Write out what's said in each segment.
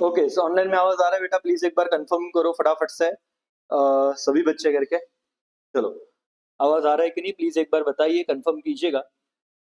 Okay, सो online में आवाज आ रहा है बेटा? प्लीज एक बार कंफर्म करो फटाफट से। सभी बच्चे करके चलो, आवाज आ रहा है कि नहीं प्लीज एक बार बताइए, कंफर्म कीजिएगा।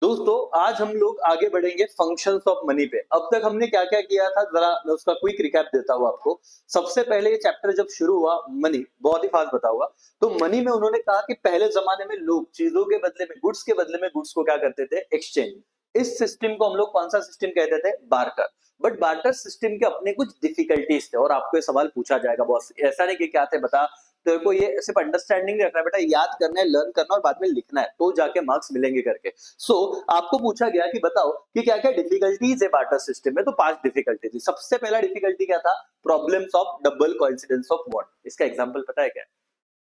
दोस्तों, आज हम लोग आगे बढ़ेंगे फंक्शंस ऑफ मनी पे। अब तक हमने क्या क्या किया था, जरा मैं उसका क्विक रिकैप देता हूँ आपको। सबसे पहले ये चैप्टर जब शुरू हुआ, मनी, बहुत ही फास्ट बताऊंगा। तो मनी में उन्होंने कहा कि पहले जमाने में लोग चीजों के बदले में, गुड्स के बदले में गुड्स को क्या करते थे, एक्सचेंज। इस सिस्टम को हम लोग कौन सा सिस्टम कहते थे, बार्टर। बट बार्टर सिस्टम के अपने कुछ डिफिकल्टीज थे, और आपको ये सवाल पूछा जाएगा बॉस, ऐसा नहीं कि क्या थे बता। तेरे को ये सिर्फ अंडरस्टैंडिंग नहीं रखना बेटा, याद करना है, लर्न करना और बाद में लिखना है, तो जाके मार्क्स मिलेंगे करके। सो आपको पूछा गया कि बताओ कि क्या क्या डिफिकल्टीज है बार्टर सिस्टम में। तो 5 डिफिकल्टी थी। सबसे पहला डिफिकल्टी क्या था, problems of double coincidence of what. इसका एग्जांपल पता है क्या,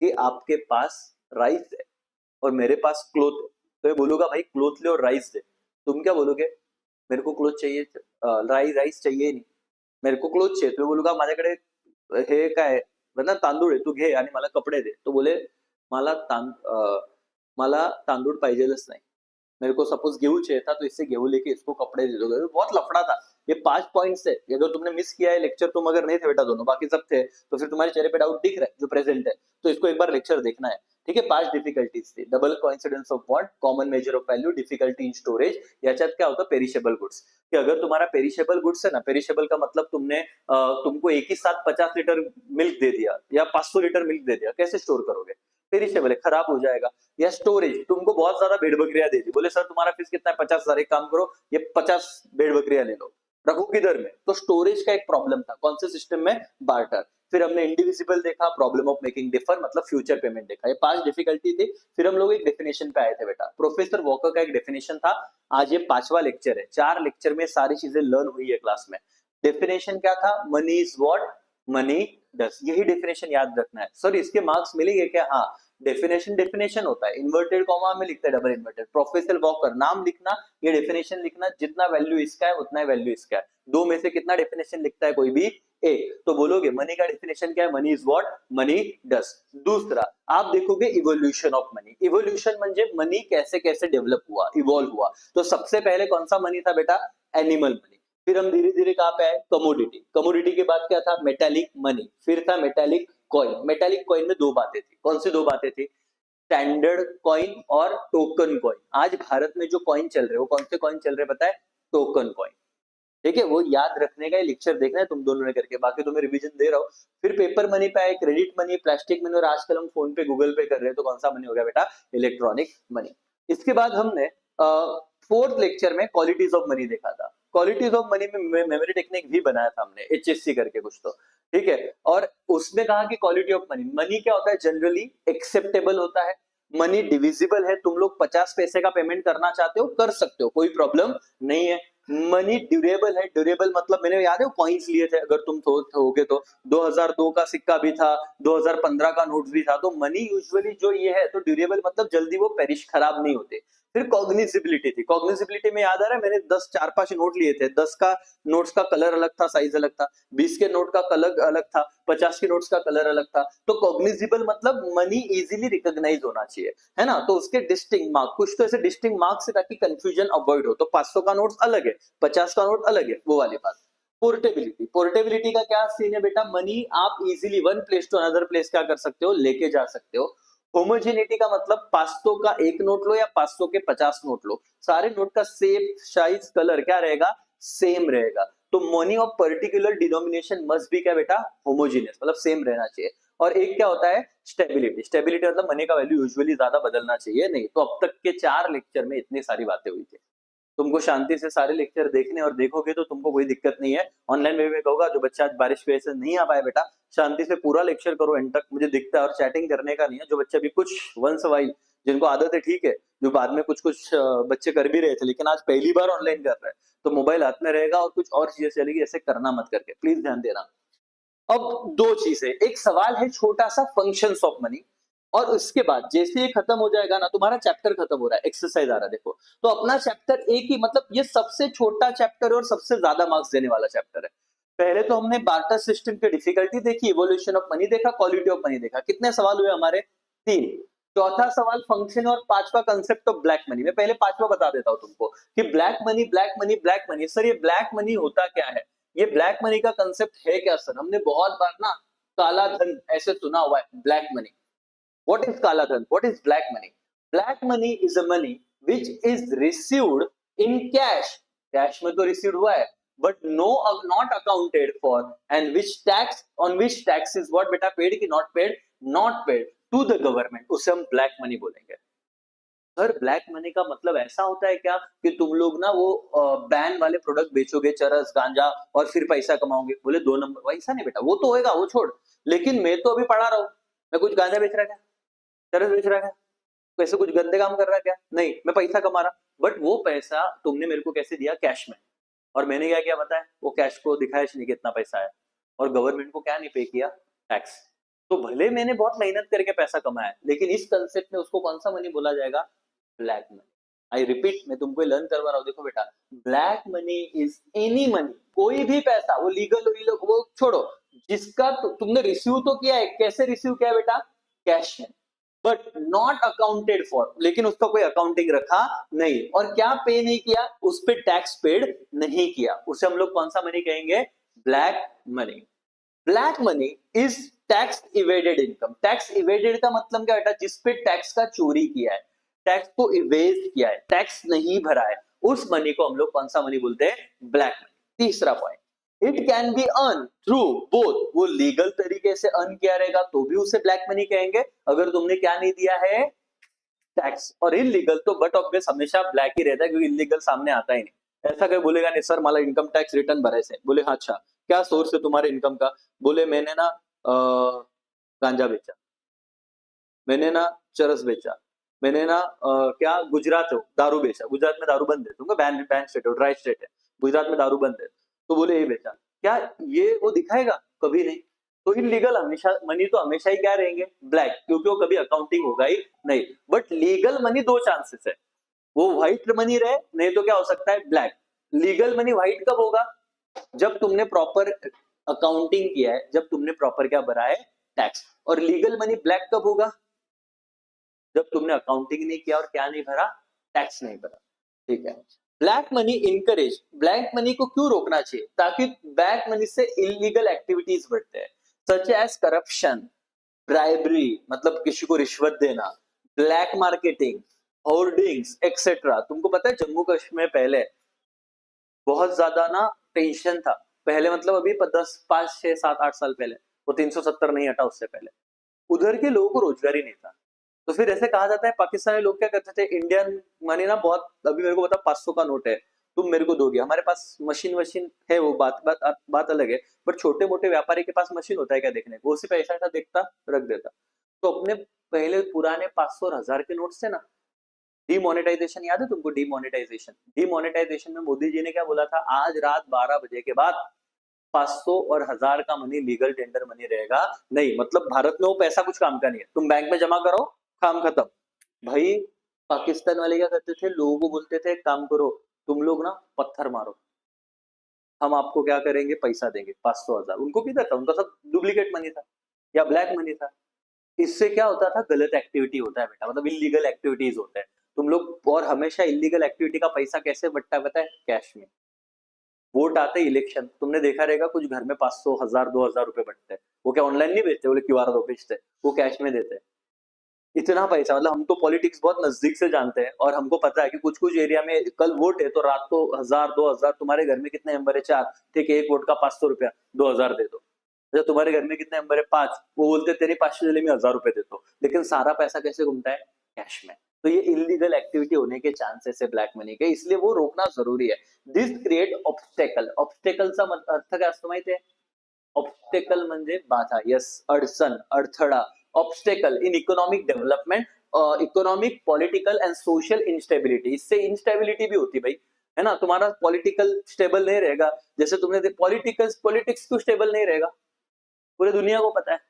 कि आपके पास राइस है और मेरे पास क्लोथ है। तो ये बोलूंगा भाई क्लोथ ले और राइस दे। तुम क्या बोलोगे, मेरे को क्लोथ चाहिए, राइस चाहिए नहीं, मेरे को क्लोथ चाहिए। तो बोलूंगा माझ्याकडे हे काय मतलब तांदूळ आहे, तू घे आणि मला कपडे दे। तो बोले मला मला तांदूळ पाहिजेलच नाही, मेरे को सपोज गेहूं चाहिए था, तो इससे गेहूं लेके इसको कपड़े दे दोगे। तो बहुत लफड़ा था। ये 5 पॉइंट्स है, अगर तुमने मिस किया है लेक्चर, तुम अगर नहीं थे बेटा दोनों, बाकी सब थे, तो फिर तुम्हारे चेहरे पे डाउट दिख रहा है जो प्रेजेंट है, तो इसको एक बार लेक्चर देखना है। ठीक है, 5 डिफिकल्टीज थी। Double coincidence of what, common major of value, difficulty in storage. याच्यात क्या होता, पेरिशेबल गुड्स। कि अगर तुम्हारा पेरिशेबल गुड्स है ना, पेरिशेबल का मतलब तुमने तुमको एक ही साथ 50 लीटर मिल्क दे दिया या 500 लीटर मिल्क दे दिया, कैसे स्टोर करोगे, पेरिशेबल है, खराब हो जाएगा। या स्टोरेज, तुमको बहुत ज्यादा भेड़ बकरियां दे दी, बोले सर तुम्हारा फीस कितना है, 50,000, एक काम करो ये 50 भेड़ बकरियां ले लो, रखो किधर में। तो स्टोरेज का एक प्रॉब्लम था, कौन से सिस्टम में, बार्टर। फिर हमने इंडिविजिबल देखा, प्रॉब्लम ऑफ मेकिंग डिफर मतलब फ्यूचर पेमेंट देखा। ये 5 डिफिकल्टी थी। फिर हम लोग एक डेफिनेशन पे आए थे बेटा, प्रोफेसर वॉकर का एक डेफिनेशन था। आज ये 5वां लेक्चर है, 4 लेक्चर में सारी चीजें लर्न हुई है क्लास में। डेफिनेशन क्या था, मनी इज व्हाट, मनी डस। यही डेफिनेशन याद रखना है। सर इसके मार्क्स मिलेंगे क्या, हाँ। डेफिनेशन होता है, इन्वर्टेड कॉमा में लिखते हैं डबल इन्वर्टेड। प्रोफेसर वॉकर नाम लिखना, ये डेफिनेशन लिखना, जितना वैल्यू इसका है उतना ही वैल्यू इसका है। दो में से कितना डेफिनेशन लिखता है कोई भी, ए। तो बोलोगे मनी का डेफिनेशन क्या है, मनी इज व्हाट, मनी डस। दूसरा आप देखोगे इवोल्यूशन ऑफ मनी। इवोल्यूशन म्हणजे मनी कैसे कैसे डेवलप हुआ, इवॉल्व हुआ। तो सबसे पहले कौन सा मनी था बेटा, एनिमल मनी। फिर हम धीरे धीरे कहां पे आए, कमोडिटी। कमोडिटी के बाद क्या था, मेटालिक मनी। फिर था मेटालिक कॉइन। मेटालिक कॉइन में 2 बातें थी, कौन सी 2 बातें थी, स्टैंडर्ड कॉइन और टोकन कॉइन। आज भारत में जो कॉइन चल रहे, वो कौन से कॉइन चल रहे पता है, टोकन कॉइन। ठीक है, वो याद रखने का लेक्चर देखना है तुम दोनों ने करके, बाकी तुम्हें रिवीजन दे रहा हूँ। फिर पेपर मनी पे आए, क्रेडिट मनी, प्लास्टिक मनी, और आजकल हम फोन पे गूगल पे कर रहे हैं, तो कौन सा मनी हो गया बेटा, इलेक्ट्रॉनिक मनी। इसके बाद हमने 4th लेक्चर में क्वालिटीज ऑफ मनी देखा था। क्वालिटीज ऑफ मनी में मेमोरी टेक्निक भी बनाया था हमने, HSC करके कुछ तो। ठीक है, और उसमें कहा कि क्वालिटी ऑफ मनी, मनी क्या होता है, जनरली एक्सेप्टेबल होता है, मनी डिविजिबल है। तुम लोग 50 पैसे का पेमेंट करना चाहते हो, कर सकते हो, कोई प्रॉब्लम नहीं है। मनी ड्यूरेबल है। ड्यूरेबल मतलब, मैंने याद है कॉइन्स लिए थे, अगर तुम होगे तो 2002 का सिक्का भी था, 2015 का नोट भी था। तो मनी यूजुअली जो ये है, तो ड्यूरेबल मतलब जल्दी वो पेरिश, खराब नहीं होते। फिर कॉग्निजिबिलिटी थी। कॉग्निजिबिलिटी में याद आ रहा है, मैंने 10 4-5 नोट लिए थे। 10 का नोट्स का कलर अलग था, साइज अलग था। 20 के नोट का कलर अलग था, 50 के नोट्स का कलर अलग था। तो कॉग्निजिबल मतलब मनी इजीली रिकॉग्नाइज होना चाहिए, है ना। तो उसके डिस्टिंक्ट मार्क, कुछ तो ऐसे डिस्टिंक्ट मार्क्स है ताकि कंफ्यूजन अवॉइड हो। तो 500 का नोट अलग है, 50 का नोट अलग है, वो वाली बात। पोर्टेबिलिटी, पोर्टेबिलिटी का क्या सीन है बेटा, मनी आप easily one place to another place क्या कर सकते हो, लेके जा सकते हो। होमोजेनिटी का मतलब 500 का एक नोट लो या 500 के 50 नोट लो, सारे नोट का सेम साइज कलर क्या रहेगा, सेम रहेगा। तो money of particular denomination must be क्या बेटा, होमोजीनियस, मतलब सेम रहना चाहिए। और एक क्या होता है, स्टेबिलिटी। स्टेबिलिटी मतलब मनी का वैल्यू यूजुअली ज्यादा बदलना चाहिए नहीं। तो अब तक के 4 लेक्चर में इतनी सारी बातें हुई थी। तुमको शांति से सारे लेक्चर देखने और देखोगे तो तुमको कोई दिक्कत नहीं है। ऑनलाइन में भी मैं कहूंगा, जो बच्चा आज बारिश की वजह से नहीं आ पाया बेटा, शांति से पूरा लेक्चर करो एंड तक, मुझे दिखता है। और चैटिंग करने का नहीं है। जो बच्चे भी कुछ वंस वाइल, जिनको आदत है ठीक है, जो बाद में कुछ कुछ बच्चे कर भी रहे थे, लेकिन आज पहली बार ऑनलाइन कर रहे हैं, तो मोबाइल हाथ में रहेगा और कुछ और चीजें चलेगी, ऐसे करना मत करके, प्लीज ध्यान देना। अब 2 चीजें, एक सवाल है छोटा सा, फंक्शंस ऑफ मनी, और उसके बाद जैसे ये खत्म हो जाएगा ना, तुम्हारा चैप्टर खत्म हो रहा है, एक्सरसाइज आ रहा है देखो। तो अपना चैप्टर एक ही, मतलब ये सबसे छोटा चैप्टर और सबसे ज्यादा मार्क्स देने वाला चैप्टर है। पहले तो हमने बार्टर सिस्टम की डिफिकल्टी देखी, इवोल्यूशन ऑफ मनी देखा, क्वालिटी ऑफ मनी देखा। कितने सवाल हुए हमारे, 3। चौथा सवाल फंक्शन, और 5वां कंसेप्ट ऑफ ब्लैक मनी। मैं पहले 5वां बता देता हूं तुमको कि black money, black money, black money. Sir ये ब्लैक मनी होता क्या है, ये ब्लैक मनी का कंसेप्ट है क्या सर? हमने बहुत बार ना काला धन ऐसे सुना हुआ है, ब्लैक मनी। व्हाट इज काला धन? What is black money? Black money is a money which is received in cash. Cash में तो रिसीव हुआ है, but no not accounted for, and which tax on which tax is what बेटा paid की not paid? Not paid to the government, उसे हम black money बोलेंगे। Sir black money का मतलब ऐसा होता है क्या कि तुम लोग ना वो बैन वाले प्रोडक्ट बेचोगे, चरस गांजा, और फिर पैसा कमाओगे? बोले 2 नंबर। वैसा नहीं बेटा, वो तो होएगा, वो छोड़। लेकिन मैं तो अभी पढ़ा रहा हूँ, मैं कुछ गांजा बेच रहा क्या, चरस बेच रहा क्या, कैसे कुछ गंदे काम कर रहा क्या? नहीं, मैं पैसा कमा रहा। बट वो पैसा तुमने मेरे को कैसे दिया? कैश में। और मैंने क्या किया पता है? वो कैश को दिखाया नहीं कितना पैसा है, और गवर्नमेंट को क्या नहीं पे किया? टैक्स। तो भले मैंने बहुत मेहनत करके पैसा कमाया, लेकिन इस कंसेप्ट में उसको कौन सा मनी बोला जाएगा? Black money. आई रिपीट, मैं तुमको लर्न करवा रहा हूँ। देखो बेटा, black money is any money, कोई भी पैसा, वो लीगल वो छोड़ो, जिसका तुमने रिसीव तो किया है। कैसे रिसीव किया है बेटा? कैश में, बट नॉट अकाउंटेड फॉर, लेकिन उसका कोई अकाउंटिंग रखा नहीं, और क्या पे नहीं किया? उस पर टैक्स पेड नहीं किया। उसे हम लोग कौन सा मनी कहेंगे? Black money. Black money is tax evaded income. Tax evaded का मतलब क्या बेटा? जिसपे टैक्स का चोरी किया है, टैक्स को इवेज किया है, टैक्स नहीं भरा है, उस मनी को हम लोग कौन सा मनी बोलते हैं? Black money. तीसरा point, it can be earn through both. वो लीगल तरीके से अर्न किया रहेगा तो भी उसे ब्लैक मनी कहेंगे, अगर तुमने क्या नहीं दिया है? टैक्स। और इलीगल तो बट ऑब्वियस हमेशा ब्लैक ही रहता है, क्योंकि इलीगल सामने आता ही नहीं। ऐसा कोई बोलेगा नहीं सर मला इनकम टैक्स रिटर्न भरायचं। बोले हाँ अच्छा, क्या सोर्स है तुम्हारे इनकम का? बोले मैंने ना गांजा बेचा, मैंने ना चरस बेचा, मैंने ना क्या गुजरात हो दारू बेचा। गुजरात में दारू बंद है, तुमको बैन बैन स्टेट है, ड्राई स्टेट है, गुजरात में दारू बंद है। तो बोले ये बेचा, क्या ये वो दिखाएगा? कभी नहीं। तो इलीगल हमेशा मनी तो हमेशा ही क्या रहेंगे? ब्लैक, क्योंकि वो कभी अकाउंटिंग होगा ही नहीं। बट लीगल मनी दो चांसेस है, वो व्हाइट मनी रहे, नहीं तो क्या हो सकता है? ब्लैक। लीगल मनी व्हाइट कब होगा? जब तुमने प्रॉपर अकाउंटिंग किया है, जब तुमने प्रॉपर क्या भरा है? टैक्स। और लीगल मनी ब्लैक कब होगा? जब तुमने अकाउंटिंग नहीं किया और क्या नहीं भरा? टैक्स नहीं भरा। ठीक है। Black money encourage, black money को क्यों रोकना चाहिए? ताकि ब्लैक मनी से इलीगल एक्टिविटीज बढ़ते हैं, सच एज करप्शन, ब्राइबरी मतलब किसी को रिश्वत देना, ब्लैक मार्केटिंग, होर्डिंग्स एक्सेट्रा। तुमको पता है जम्मू कश्मीर में पहले बहुत ज्यादा ना टेंशन था। पहले मतलब अभी 10 5 6 7 8 साल पहले, वो 370 नहीं हटा, उससे पहले उधर के लोगों को रोजगार ही नहीं था। तो फिर ऐसे कहा जाता है पाकिस्तानी लोग क्या करते थे, इंडियन मनी ना बहुत, अभी मेरे को पता 500 का नोट है, तुम मेरे को दोगे, हमारे पास मशीन वशीन है, वो बात अलग है। बट छोटे मोटे व्यापारी के पास मशीन होता है क्या देखने को? वो सिर्फ ऐसा ऐसा देखता, रख देता। तो अपने पहले पुराने 500 और 1000 के नोट्स थे ना, डीमोनेटाइजेशन याद है तुमको? डीमोनेटाइजेशन, डीमोनेटाइजेशन में मोदी जी ने क्या बोला था? आज रात 12 बजे के बाद 500 और 1000 का मनी लीगल टेंडर मनी रहेगा नहीं। मतलब भारत में वो पैसा कुछ काम का नहीं है, तुम बैंक में जमा करो, काम खत्म। भाई पाकिस्तान वाले क्या करते थे? लोगों को बोलते थे काम करो, तुम लोग ना पत्थर मारो, हम आपको क्या करेंगे? पैसा देंगे 500 1000। उनको किधर था? उनका सब डुप्लीकेट मनी था या ब्लैक मनी था। इससे क्या होता था? गलत एक्टिविटी होता है बेटा, मतलब इलीगल एक्टिविटीज होते हैं तुम लोग। और हमेशा इलीगल एक्टिविटी का पैसा कैसे बटता है पता है? कैश में। वोट आते इलेक्शन, तुमने देखा रहेगा कुछ घर में 500 1000 2000 रुपए बटते हैं। वो क्या ऑनलाइन नहीं बेचते? बोले क्यूआर दो बेचते, वो कैश में देते हैं। इतना पैसा, मतलब हम तो पॉलिटिक्स बहुत नजदीक से जानते हैं, और हमको पता है कि कुछ कुछ एरिया में कल वोट है तो रात को 1000 2000। तुम्हारे घर में कितने मेंबर है? 4, ठीक है, एक वोट का 500 रुपया, 2000 दे दो। अच्छा तुम्हारे घर में कितने मेंबर है? 5, वो बोलते तेरे 500 में 1000 रुपए दे दो। लेकिन सारा पैसा कैसे घूमता है? कैश में। तो ये इलीगल एक्टिविटी होने के चांसेस है ब्लैक मनी के, इसलिए वो रोकना जरूरी है। This create obstacle. ऑब्स्टेकलचा अर्थ काय असतो माहिती आहे? ऑब्स्टेकल म्हणजे बाधा, यस, अडचण, अडथळा। Obstacle in economic development, economic political and social instability. इससे इंस्टेबिलिटी भी होती भाई, है ना? तुम्हारा पॉलिटिकल स्टेबल नहीं रहेगा। जैसे तुमने पॉलिटिक्स क्यों स्टेबल नहीं रहेगा? पूरी दुनिया को पता है।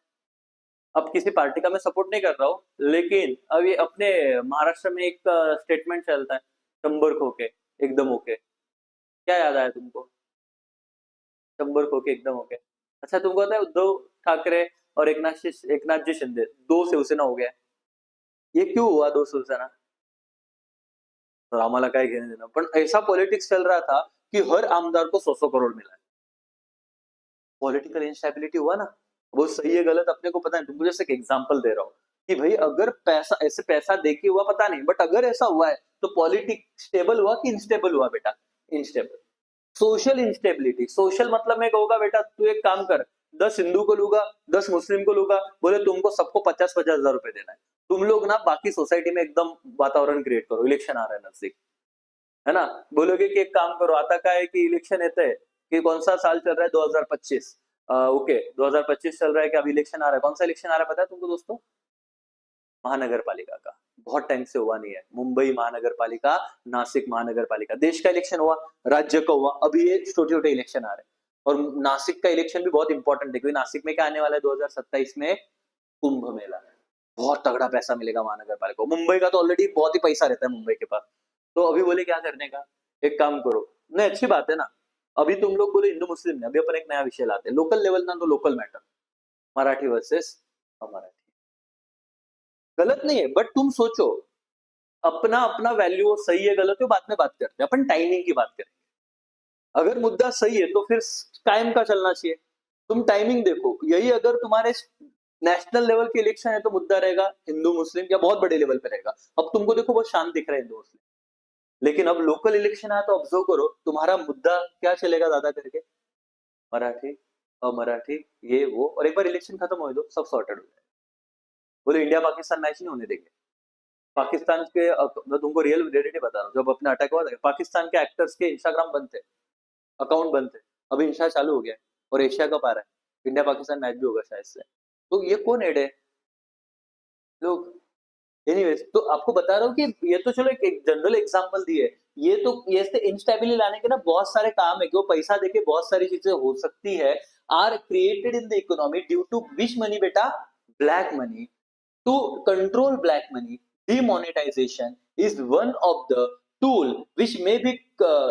अब किसी पार्टी का मैं सपोर्ट नहीं कर रहा हूँ, लेकिन अभी अपने महाराष्ट्र में एक स्टेटमेंट चलता है, शंबर खोके एकदम ओके। क्या याद आया तुमको? शंबर खोके एकदम ओके। अच्छा तुमको पता है उद्धव ठाकरे और एकनाथ जी शिंदे, दो शिवसेना हो गया? ये क्यों हुआ दो शिवसेना? तर आम्हाला काय घेणं देणं, पण ऐसा पॉलिटिक्स चल रहा था कि हर आमदार को 100 करोड़ मिला है। पॉलिटिकल इंस्टेबिलिटी हुआ ना, वो सही है गलत अपने को पता नहीं, तुमको जैसे एक एग्जांपल दे रहा हूँ कि भाई अगर पैसा ऐसे पैसा दे के हुआ पता नहीं, बट अगर ऐसा हुआ है तो पॉलिटिक्स स्टेबल हुआ कि इनस्टेबल हुआ बेटा? इनस्टेबल। सोशल इंस्टेबिलिटी, सोशल मतलब मैं कहूंगा बेटा तू एक काम कर, 10 हिंदू को लूंगा 10 मुस्लिम को लूंगा, बोले तुमको सबको 50-50 हजार रुपए देना है, तुम लोग ना बाकी सोसाइटी में एकदम वातावरण क्रिएट करो, इलेक्शन आ रहा है नजदीक, है ना, बोलोगे कि एक काम करो, आता का है कि इलेक्शन येते है कि कौन सा साल चल रहा है 2025, ओके 2025 चल रहा है कि अभी इलेक्शन आ रहा है, कौन सा इलेक्शन आ रहा है पता है तुमको दोस्तों? महानगर पालिका का, बहुत टाइम से हुआ नहीं है, मुंबई महानगर पालिका, नासिक महानगर पालिका, देश का इलेक्शन हुआ, राज्य का हुआ, अभी ये छोटे छोटे इलेक्शन आ रहे हैं। और नासिक का इलेक्शन भी बहुत इंपॉर्टेंट है, क्योंकि नासिक में क्या आने वाला है 2027 में? कुंभ मेला, बहुत तगड़ा पैसा मिलेगा महानगर पालिका को। मुंबई का तो ऑलरेडी बहुत ही पैसा रहता है मुंबई के पास, तो अभी बोले क्या करने का, एक काम करो, नहीं अच्छी बात है ना, अभी तुम लोग बोले हिंदू मुस्लिम ने, अभी अपन एक नया विषय लाते हैं, लोकल लेवल ना तो लोकल मैटर, मराठी वर्सेस अमराठी, गलत नहीं है, बट तुम सोचो अपना अपना वैल्यू सही है गलत है बाद में बात करते हैं, अपन टाइमिंग की बात करेंगे। अगर मुद्दा सही है तो फिर कायम का चलना चाहिए, तुम टाइमिंग देखो, यही अगर तुम्हारे नेशनल लेवल के इलेक्शन है तो मुद्दा रहेगा हिंदू मुस्लिम या बहुत बड़े लेवल पे रहेगा, अब तुमको देखो बहुत शांत दिख रहा है हिंदू मुस्लिम, लेकिन अब लोकल इलेक्शन आया तो ऑब्जर्व करो तुम्हारा मुद्दा क्या चलेगा ज्यादा करके, मराठी अमराठी ये वो, और एक बार इलेक्शन खत्म हो दो सब सॉर्टेड हो जाए, बोले इंडिया पाकिस्तान मैच नहीं होने देंगे। पाकिस्तान के मैं तुमको रियल रियलिटी बता रहा हूँ, जब अपना अटैक हुआ था पाकिस्तान के एक्टर्स के इंस्टाग्राम बंद थे, अकाउंट बंद थे, अभी इंस्टा चालू हो गया है, और एशिया कप आ रहा है, इंडिया पाकिस्तान मैच भी होगा शायद से, तो ये कौन एड है लोग? एनीवेज, तो आपको बता रहा हूँ कि ये तो चलो एक जनरल एग्जांपल दी है, ये तो ये से इंस्टेबिलिटी लाने के ना बहुत सारे काम है कि वो पैसा देके बहुत सारी चीजें हो सकती है, are created in the economy due to which money बेटा? Black money. To control black money, demonetization is one of the tool which may be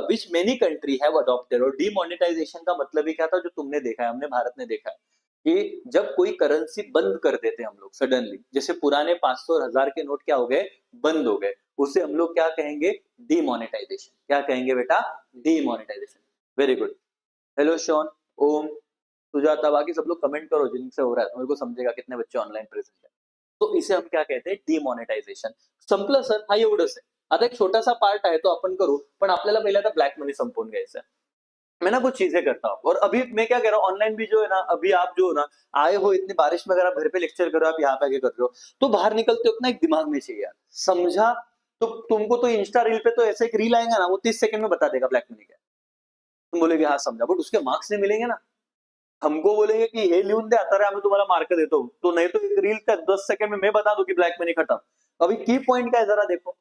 which many country have adopted। और demonetization का मतलब ही क्या था जो तुमने देखा है, हमने भारत में देखा है कि जब कोई करेंसी बंद कर देते हम लोग सडनली, जैसे पुराने 500 और 1000 के नोट क्या हो गए? बंद हो गए, उसे हम लोग क्या कहेंगे? डिमोनेटाइजेशन। क्या कहेंगे बेटा? Demonetisation. Very good, hello Shaun, Om, Sujata, बाकी सब लोग कमेंट करो जिनसे हो रहा है, मेरे को समझेगा कितने बच्चे ऑनलाइन प्रेजेंट है। तो इसे हम क्या कहते हैं? डिमॉनेटायझेशन। संपलं सर, हा एवढंच आहे, आता एक छोटासा पार्ट आहे तो आपण करू, पण आपल्याला पहिला आता ब्लॅक मनी संपवून घ्यायचं है। मैं ना कुछ चीजें करता हूँ, और अभी मैं क्या कह रहा हूँ, ऑनलाइन भी जो है ना, अभी आप जो ना आए हो इतनी बारिश में, अगर आप घर पे लेक्चर कर रहे हो, आप यहाँ पे आके कर रहे हो, तो बाहर निकलते हो ना एक दिमाग में चाहिए यार, समझा? तो तुमको तो इंस्टा रील पे तो ऐसे एक रील आएगा ना, वो 30 सेकंड में बता देगा ब्लैक मनी क्या, तुम बोलेगे हाँ समझा, बट उसके मार्क्स नहीं मिलेंगे ना, हमको बोलेंगे कि हे लिहून दे आता रे, आम्ही तुम्हाला मार्क देतो, तो नहीं तो एक रील का 10 सेकंड में मैं बता दूं कि ब्लैक मनी खत्म। अभी की पॉइंट क्या है जरा देखो,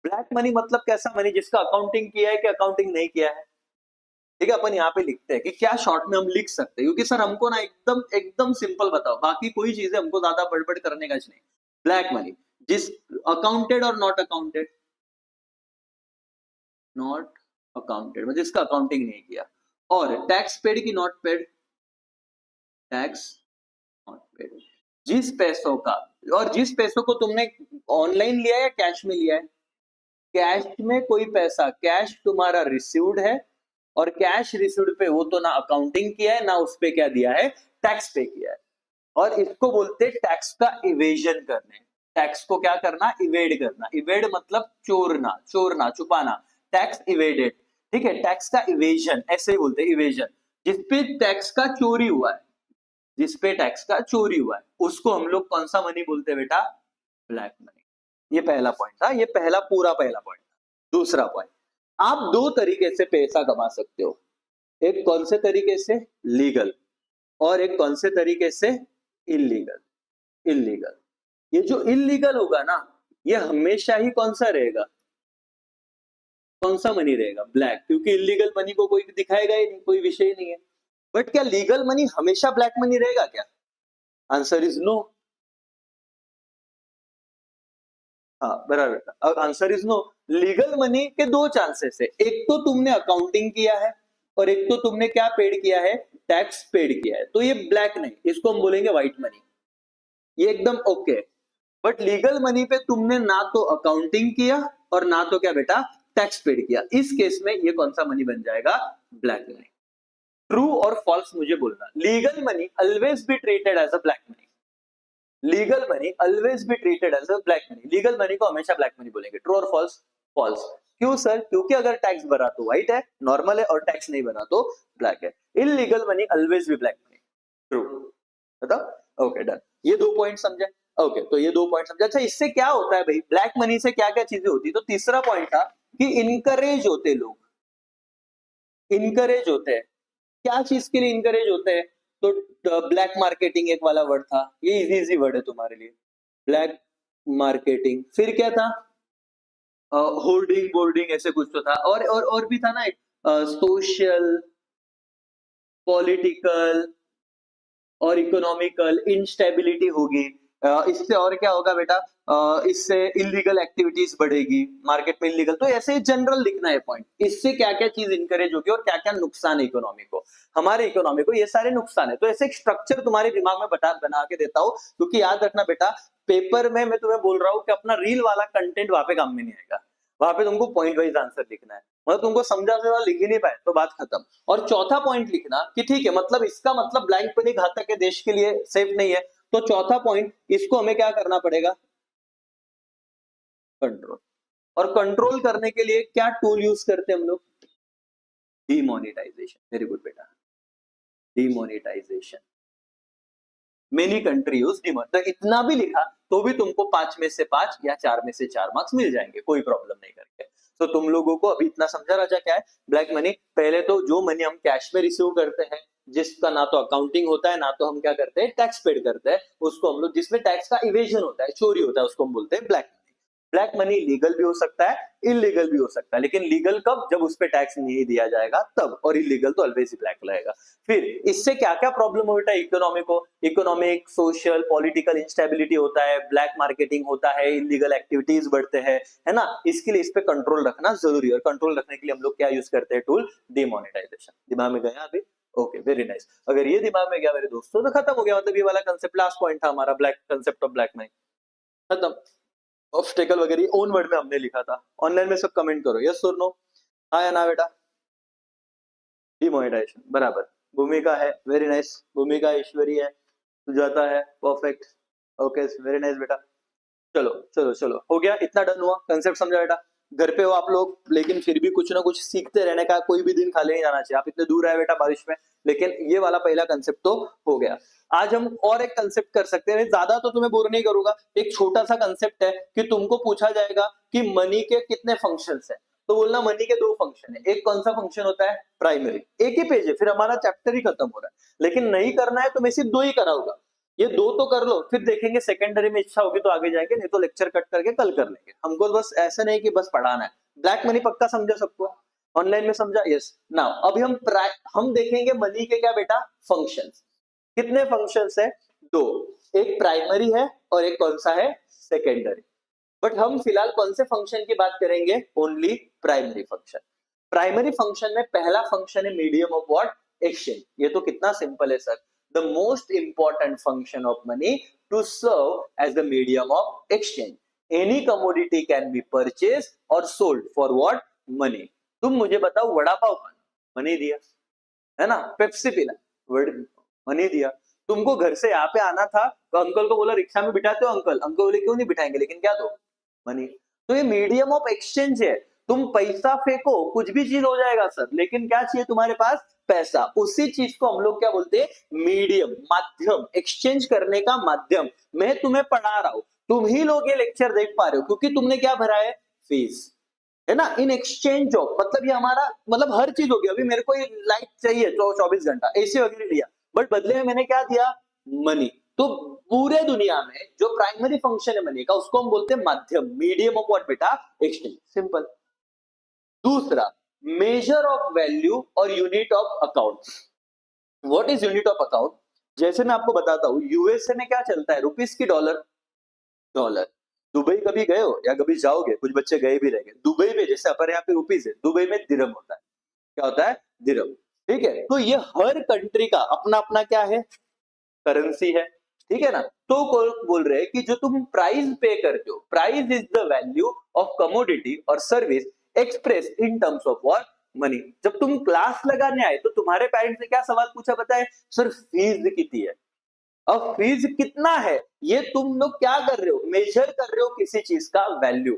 ब्लैक मनी मतलब कैसा मनी जिसका अकाउंटिंग किया है कि अकाउंटिंग नहीं किया है, ठीक है, अपन यहाँ पे लिखते हैं कि क्या शॉर्ट में हम लिख सकते हैं, क्योंकि सर हमको ना एकदम एकदम सिंपल बताओ, बाकी कोई चीजें हमको ज्यादा बड़बड़ करने का नहीं। ब्लैक मनी जिस अकाउंटेड और नॉट अकाउंटेड, नॉट अकाउंटेड मतलब जिसका अकाउंटिंग नहीं किया, और टैक्स पेड की not paid, tax not paid. जिस पैसों का, और जिस पैसों को तुमने ऑनलाइन लिया या कैश में लिया है, कैश में कोई पैसा, कैश तुम्हारा रिसीव्ड है, और कैश रिसीव्ड पे वो तो ना अकाउंटिंग किया है ना उस पे क्या दिया है? टैक्स पे किया है, और इसको बोलते हैं टैक्स का इवेजन करने। टैक्स को क्या करना? इवेड करना। इवेड मतलब चोरना, चोरना, छुपाना, टैक्स इवेडेड, ठीक है, टैक्स का इवेजन ऐसे ही बोलते हैं, इवेजन। जिसपे टैक्स का चोरी हुआ है, जिसपे टैक्स का चोरी हुआ है, उसको हम लोग कौन सा मनी बोलते हैं बेटा? Black money. ये पहला पॉइंट था, ये पहला पूरा पहला पॉइंट था। दूसरा पॉइंट, आप दो तरीके से पैसा कमा सकते हो, एक कौन से तरीके से? लीगल, और एक कौन से तरीके से? इलीगल। इलीगल, ये जो इलीगल होगा ना, ये हमेशा ही कौन सा रहेगा? कौन सा मनी रहेगा? ब्लैक, क्योंकि इलीगल मनी को कोई दिखाएगा ही नहीं, कोई विषय ही नहीं है। बट क्या लीगल मनी हमेशा ब्लैक मनी रहेगा क्या? Answer is no. हाँ बराबर, answer is no. Legal money के दो चांसेस है, एक तो तुमने अकाउंटिंग किया है, और एक तो तुमने क्या पेड किया है? टैक्स पेड किया है, तो ये ब्लैक नहीं, इसको हम बोलेंगे व्हाइट मनी, ये एकदम ओके। बट लीगल मनी पे तुमने ना तो अकाउंटिंग किया और ना तो क्या बेटा? टैक्स पेड किया, इस केस में ये कौन सा मनी बन जाएगा? Black money. ट्रू और फॉल्स मुझे बोलना। Legal money always be treated as a black money, legal money always be treated as a black money, legal money को हमेशा ब्लैक मनी बोलेंगे। ट्रू और फॉल्स? फॉल्स। क्यों सर? क्योंकि अगर टैक्स भरा तो व्हाइट है, नॉर्मल है, और टैक्स नहीं भरा तो ब्लैक है। Illegal money always be black money. True. बताओ? Okay done. ये 2 पॉइंट समझे? ओके, तो ये 2 पॉइंट समझे। अच्छा, इससे क्या होता है भाई? ब्लैक मनी से क्या क्या चीजें होती है? तो तीसरा पॉइंट था कि इनकरेज होते लोग, इनकरेज होते हैं। क्या चीज के लिए इनकरेज होते हैं? तो ब्लैक मार्केटिंग एक वाला वर्ड था, ये इजी इजी वर्ड है तुम्हारे लिए, ब्लैक मार्केटिंग। फिर क्या था? होर्डिंग बोर्डिंग ऐसे कुछ तो था, और भी था ना एक, सोशल, पॉलिटिकल और इकोनॉमिकल इंस्टेबिलिटी होगी। इससे और क्या होगा बेटा? इससे इलीगल एक्टिविटीज बढ़ेगी मार्केट में, इलीगल। तो ऐसे जनरल लिखना है पॉइंट, इससे क्या क्या चीज इंकरेज होगी और क्या क्या नुकसान है इकोनॉमी को, हमारे इकोनॉमी को, ये सारे नुकसान है। तो ऐसे एक स्ट्रक्चर तुम्हारे दिमाग में बना के देता हूं, क्योंकि याद रखना बेटा, पेपर में मैं तुम्हें बोल रहा हूं कि अपना रील वाला कंटेंट वहां पे काम में नहीं आएगा, वहां पे तुमको पॉइंट वाइज आंसर लिखना है। मतलब तुमको समझा से लिख ही नहीं पाए तो बात खत्म। और चौथा पॉइंट लिखना कि ठीक है, मतलब इसका मतलब ब्लैंक मनी घातक है, देश के लिए सेफ नहीं है। तो चौथा पॉइंट, इसको हमें क्या करना पड़ेगा? कंट्रोल। और कंट्रोल करने के लिए क्या टूल यूज करते हैं हम लोग? डीमोनेटाइजेशन। वेरी गुड बेटा, demonetization. Many country use demon. तो इतना भी लिखा तो भी तुमको 5 में से 5 या 4 में से 4 मार्क्स मिल जाएंगे, कोई प्रॉब्लम नहीं करके। तो तुम लोगों को अभी इतना समझा राजा क्या है ब्लैक मनी। पहले तो जो मनी हम कैश में रिसीव करते हैं, जिसका ना तो अकाउंटिंग होता है ना तो हम क्या करते हैं, टैक्स पेड करते हैं, उसको हम लोग, जिसमें टैक्स का इवेजन होता है, चोरी होता है, उसको हम बोलते हैं black money. Black money legal भी हो सकता है, इलीगल भी हो सकता है, लेकिन लीगल कब? जब उस पर टैक्स नहीं दिया जाएगा तब, और इलीगल तो ऑलवेज ही ब्लैक रहेगा। फिर इससे क्या क्या प्रॉब्लम होता है इकोनॉमी को? इकोनॉमिक, सोशल, पॉलिटिकल इंस्टेबिलिटी होता है, ब्लैक मार्केटिंग होता है, इलीगल एक्टिविटीज बढ़ते हैं, है ना। इसके लिए इस पे कंट्रोल रखना जरूरी है, और कंट्रोल रखने के लिए हम लोग क्या यूज करते हैं? Tool demonetisation. दिमाग में गया अभी? Okay, very nice. अगर ये दिमाग में गया मेरे दोस्तों तो खत्म हो गया, मतलब ये वाला कंसेप्ट, लास्ट पॉइंट था हमारा, black concept of black money, खत्म। ऑब्स्टेकल वगैरह ओन वर्ड में हमने लिखा था। ऑनलाइन में सब कमेंट करो, यस और नो, हाँ या ना बेटा? डिमोनेटाइजेशन बराबर। भूमिका है, वेरी नाइस। भूमिका, ईश्वरी है, सुजाता है, परफेक्ट। ओके, वेरी नाइस बेटा। चलो चलो चलो, हो गया, इतना डन हुआ, कंसेप्ट समझा बेटा। घर पे हो आप लोग, लेकिन फिर भी कुछ ना कुछ सीखते रहने का, कोई भी दिन खाली नहीं जाना चाहिए। आप इतने दूर आए बेटा बारिश में, लेकिन ये वाला पहला कंसेप्ट तो हो गया। आज हम और एक कंसेप्ट कर सकते हैं, ज्यादा तो तुम्हें बोर नहीं करूंगा। एक छोटा सा कंसेप्ट है कि तुमको पूछा जाएगा कि मनी के कितने फंक्शंस हैं, तो बोलना मनी के 2 फंक्शन है। एक कौन सा फंक्शन होता है? प्राइमरी। एक ही पेज है, फिर हमारा चैप्टर ही खत्म हो रहा है। लेकिन नहीं करना है तो मैं सिर्फ 2 ही कराऊंगा, ये 2 तो कर लो, फिर देखेंगे सेकेंडरी में इच्छा होगी तो आगे जाएंगे, नहीं तो लेक्चर कट करके कल कर लेंगे। हमको बस ऐसा नहीं कि बस पढ़ाना है। ब्लैक मनी पक्का समझा सबको? ऑनलाइन में समझा? यस। नाउ अभी हम देखेंगे मनी के क्या बेटा? फंक्शंस। कितने फंक्शंस है? 2। एक प्राइमरी है और एक कौन सा है? सेकेंडरी। बट हम फिलहाल कौन से फंक्शन की बात करेंगे? Only primary function. Primary function में पहला फंक्शन है मीडियम ऑफ व्हाट? एक्सचेंज। ये तो कितना सिंपल है sir. The most important function of money to serve as the medium of exchange. Any commodity can be purchased or sold for what? Money. तुम मुझे बताओ, वड़ा पाव खाना, मनी दिया, है ना। पेप्सी पीना, मनी दिया। तुमको घर से यहाँ पे आना था तो अंकल को बोला रिक्शा में बिठाते हो अंकल, अंकल बोले क्यों नहीं बिठाएंगे, लेकिन क्या दो? मनी। तो ये मीडियम ऑफ एक्सचेंज है। तुम पैसा फेंको, कुछ भी चीज हो जाएगा सर, लेकिन क्या चाहिए तुम्हारे पास? पैसा। उसी चीज को हम लोग क्या बोलते हैं? मीडियम, माध्यम, एक्सचेंज करने का माध्यम। मैं तुम्हें पढ़ा रहा हूं, तुम ही लोग ये लेक्चर देख पा रहे हो, क्योंकि तुमने क्या भरा है? फीस, है ना। इन एक्सचेंज ऑफ, मतलब ये हमारा, मतलब हर चीज हो गया। अभी मेरे को लाइट चाहिए 24 घंटा, एसी वगैरह लिया, बट बदले में मैंने क्या दिया? मनी। तो पूरे दुनिया में जो प्राइमरी फंक्शन है मनी का, उसको हम बोलते हैं माध्यम, मीडियम ऑफ व्हाट बेटा? एक्सचेंज। सिंपल। दूसरा, मेजर ऑफ वैल्यू और unit of account. What is unit of account? जैसे मैं आपको बताता हूं, यूएसए में क्या चलता है? रुपीस की डॉलर? डॉलर। दुबई कभी गए हो या कभी जाओगे? कुछ बच्चे गए भी रहेंगे। दुबई में जैसे अपन यहाँ पे रुपीस है, दुबई में दिरहम होता है। क्या होता है? दिरहम। ठीक है, तो ये हर कंट्री का अपना अपना क्या है? करेंसी है, ठीक है ना। तो बोल रहे हैं कि जो तुम प्राइस पे करते हो, price is the value of commodity और service express in terms of what? Money. जब तुम क्लास लगाने आए तो तुम्हारे पेरेंट्स ने क्या सवाल पूछा पता है? सर फीस कितनी है। अब फीस कितना है ये तुम लोग क्या कर रहे हो? मेजर कर रहे हो किसी चीज का वैल्यू।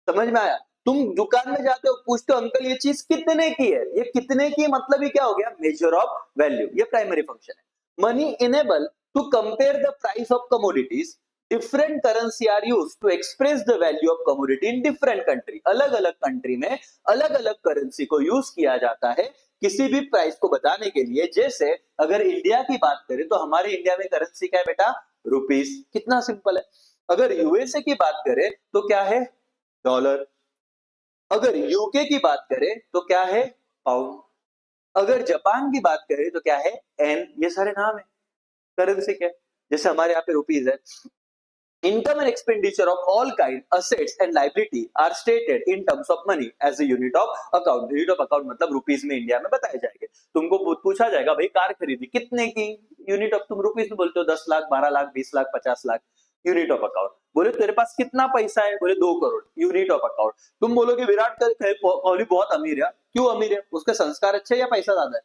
समझ में आया? तुम दुकान में जाते हो, पूछते हो अंकल ये चीज कितने की है, ये कितने की मतलब ही क्या हो गया? Major of value. ये प्राइमरी फंक्शन है। Money enable to compare the price of commodities. Different currency are use to express the value of commodity in different country. अलग अलग कंट्री में अलग अलग करेंसी को यूज किया जाता है किसी भी प्राइस को बताने के लिए। जैसे अगर इंडिया की बात करें तो हमारे इंडिया में करेंसी क्या है बेटा? रुपीस। कितना सिंपल है। अगर यूएसए की बात करें तो क्या है? डॉलर। अगर यूके की बात करें तो क्या है? पाउंड। अगर जापान की बात करें तो क्या है? एन। ये सारे नाम है करेंसी के। जैसे हमारे यहाँ पे रुपीज है। Income and expenditure of all kind, assets and liability are stated in terms of money as a unit of account. Unit of account मतलब रुपीस में इंडिया में बताए जाएंगे। तुमको पूछा जाएगा भाई कार खरीदी कितने की? यूनिट ऑफ, तुम रुपीस में बोलते हो 10 lakh 12 lakh 20 lakh 50 lakh. Unit of account. बोले तेरे पास कितना पैसा है? बोले 2 करोड़। Unit of account. तुम बोलोगे विराट कोहली बहुत अमीर है। क्यों अमीर है? उसके संस्कार अच्छे या पैसा ज्यादा है?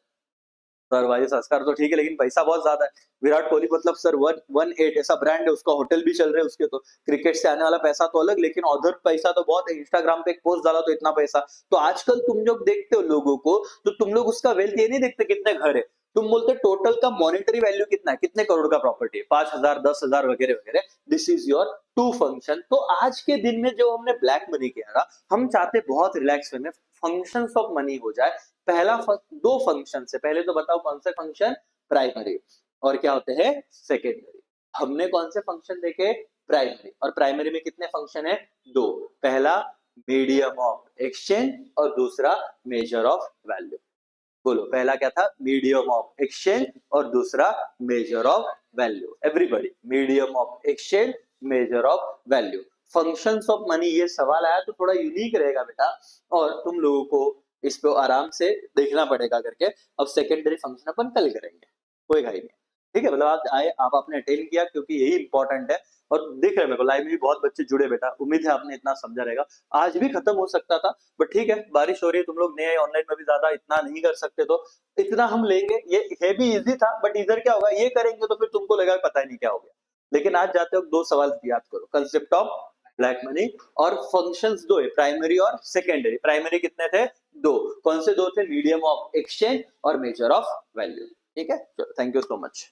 सर भाई संस्कार तो ठीक है लेकिन पैसा बहुत ज्यादा है। विराट कोहली मतलब सर 118 ऐसा ब्रांड है, उसका होटल भी चल रहे हैं उसके। तो क्रिकेट से आने वाला पैसा तो अलग, लेकिन अदर पैसा तो बहुत है। इंस्टाग्राम पे एक पोस्ट डाला तो इतना पैसा। तो आजकल तुम जब देखते हो लोगों को तो तुम लोग उसका वेल्थ ये नहीं देखते कितने घर है। तुम बोलते टोटल का मॉनेटरी वैल्यू कितना है, कितने करोड़ का प्रॉपर्टी है, 5,000 10,000 वगैरह वगैरह। This is your two function. तो आज के दिन में जो हमने ब्लैक मनी किया ना, हम चाहते बहुत रिलैक्स वे में फंक्शंस ऑफ मनी हो जाए। पहला दो फंक्शन से पहले तो बताओ कौन से फंक्शन? प्राइमरी और क्या होते हैं? सेकेंडरी। हमने कौन से फंक्शन देखे? प्राइमरी। और प्राइमरी में कितने फंक्शन है? दो। पहला मीडियम ऑफ एक्सचेंज और दूसरा मेजर ऑफ वैल्यू। बोलो पहला क्या था? मीडियम ऑफ एक्सचेंज और दूसरा major of value. Everybody, medium of exchange, major of value. Functions of money ये सवाल आया तो थोड़ा यूनिक रहेगा बेटा, और तुम लोगों को इस पे आराम से देखना पड़ेगा करके। अब सेकेंडरी फंक्शन अपन कल करेंगे, कोई घाई नहीं। ठीक है, मतलब आप आए, आप आपने अटेंड किया क्योंकि यही इंपॉर्टेंट है। और देख रहे मेरे को लाइव में भी बहुत बच्चे जुड़े बेटा, उम्मीद है आपने इतना समझा रहेगा। आज भी खत्म हो सकता था बट ठीक है, बारिश हो रही है, तुम लोग नए ऑनलाइन में भी ज्यादा इतना नहीं कर सकते, तो इतना हम लेंगे। ये है भी इजी था बट इधर क्या होगा, ये करेंगे तो फिर तुमको लगेगा पता ही नहीं क्या हो गया। लेकिन आज जाते हो दो सवाल याद करो, कंसेप्ट ऑफ ब्लैक मनी और फंक्शंस दो है, प्राइमरी और सेकेंडरी। प्राइमरी कितने थे? दो। कौन से दो थे? मीडियम ऑफ एक्सचेंज और मेजर ऑफ वैल्यू। ठीक है, चलो थैंक यू सो मच।